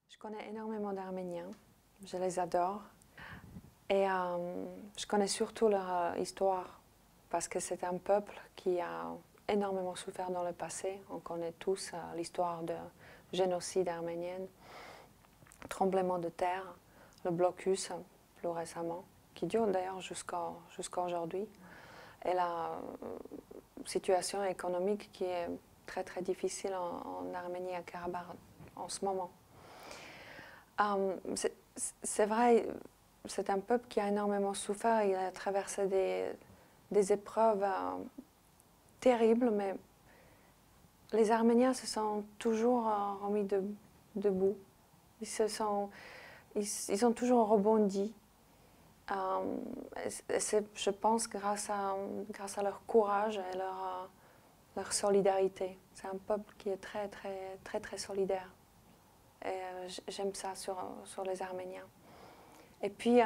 Je connais énormément d'Arméniens, je les adore. Et je connais surtout leur histoire, parce que c'est un peuple qui a énormément souffert dans le passé. On connaît tous l'histoire du génocide arménien, tremblement de terre, le blocus plus récemment, qui dure d'ailleurs jusqu'à aujourd'hui. Et la situation économique qui est très très difficile en Arménie, à Karabakh en ce moment. C'est vrai, c'est un peuple qui a énormément souffert, il a traversé des épreuves terribles, mais les Arméniens se sont toujours remis debout. Ils ont toujours rebondi. Je pense grâce à leur courage et leur solidarité. C'est un peuple qui est très très très très solidaire. Et j'aime ça sur les Arméniens. Et puis,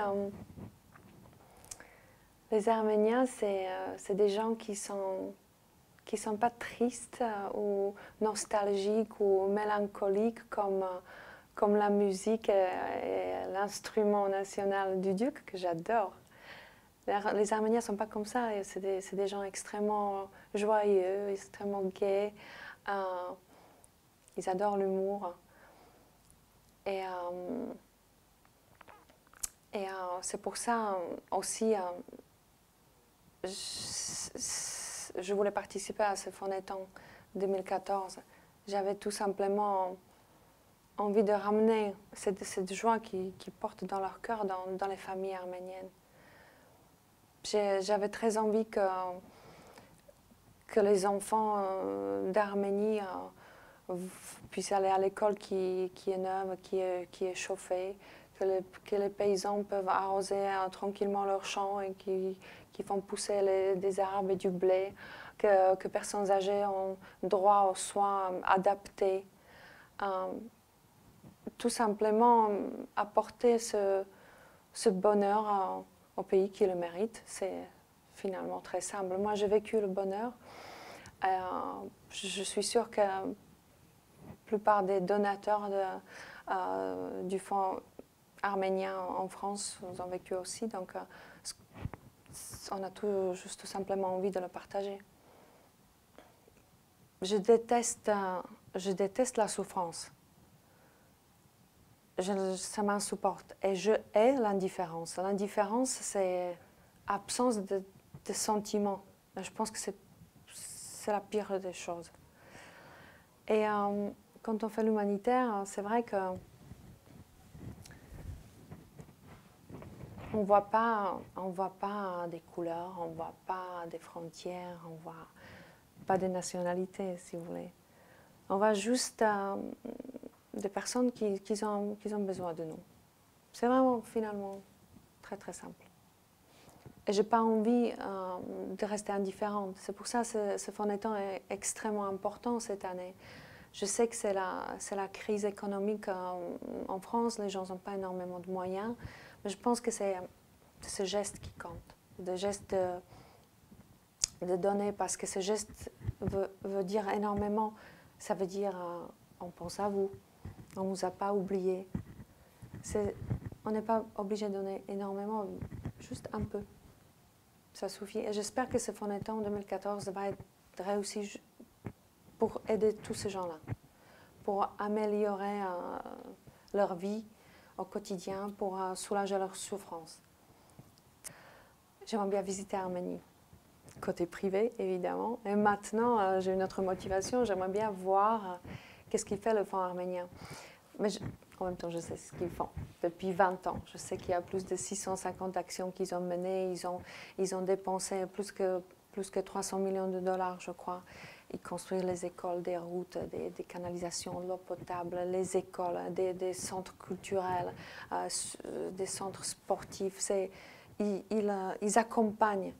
les Arméniens, c'est des gens qui sont pas tristes ou nostalgiques ou mélancoliques comme la musique et l'instrument national du duc, que j'adore. Les Arméniens ne sont pas comme ça. C'est des gens extrêmement joyeux, extrêmement gais. Ils adorent l'humour. Et c'est pour ça aussi, je voulais participer à ce Phonéton 2014. J'avais tout simplement envie de ramener cette joie qu'ils portent dans leur cœur, dans les familles arméniennes. J'avais très envie que les enfants d'Arménie puissent aller à l'école qui est neuve, qui est chauffée, que les paysans peuvent arroser tranquillement leurs champs et qui font pousser des arbres et du blé, que personnes âgées ont droit aux soins adaptés. Tout simplement apporter ce bonheur au pays qui le mérite. C'est finalement très simple. Moi, j'ai vécu le bonheur. Je suis sûre que la plupart des donateurs du fonds arménien en France ont vécu aussi. Donc, on a tout simplement envie de le partager. Je déteste la souffrance. Ça m'insupporte. Et je hais l'indifférence. L'indifférence, c'est absence de sentiments. Je pense que c'est la pire des choses. Et quand on fait l'humanitaire, c'est vrai que on voit pas des couleurs, on voit pas des frontières, on voit pas des nationalités, si vous voulez. On voit juste des personnes qui ont besoin de nous. C'est vraiment, finalement, très très simple. Et je n'ai pas envie de rester indifférente. C'est pour ça que ce Phonéton est extrêmement important cette année. Je sais que c'est la crise économique en France, les gens n'ont pas énormément de moyens, mais je pense que c'est ce geste qui compte, le geste de donner, parce que ce geste veut dire énormément. Ça veut dire on pense à vous, on ne vous a pas oublié. On n'est pas obligé de donner énormément, juste un peu. Ça suffit. Et j'espère que ce Phonéton 2014 va être réussi pour aider tous ces gens-là, pour améliorer leur vie au quotidien, pour soulager leur souffrance. J'aimerais bien visiter l'Arménie, côté privé évidemment. Et maintenant, j'ai une autre motivation, j'aimerais bien voir qu'est-ce qu'il fait le Fonds arménien. Mais en même temps, je sais ce qu'ils font depuis 20 ans. Je sais qu'il y a plus de 650 actions qu'ils ont menées. Ils ont dépensé plus que 300 millions de dollars, je crois. Ils construisent les écoles, des routes, des canalisations, l'eau potable, les écoles, des centres culturels, des centres sportifs. Ils accompagnent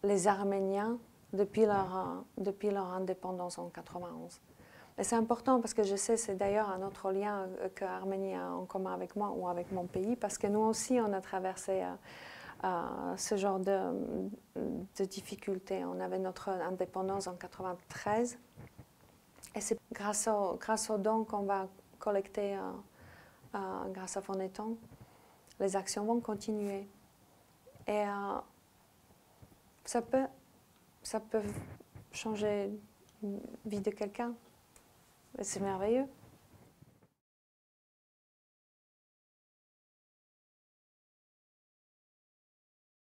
les Arméniens depuis leur indépendance en 1991. Et c'est important parce que je sais, c'est d'ailleurs un autre lien que l'Arménie a en commun avec moi ou avec mon pays, parce que nous aussi, on a traversé ce genre de difficultés. On avait notre indépendance en 1993. Et c'est grâce aux dons qu'on collectées grâce à Phonéton, les actions vont continuer. Et ça peut changer la vie de quelqu'un. C'est merveilleux.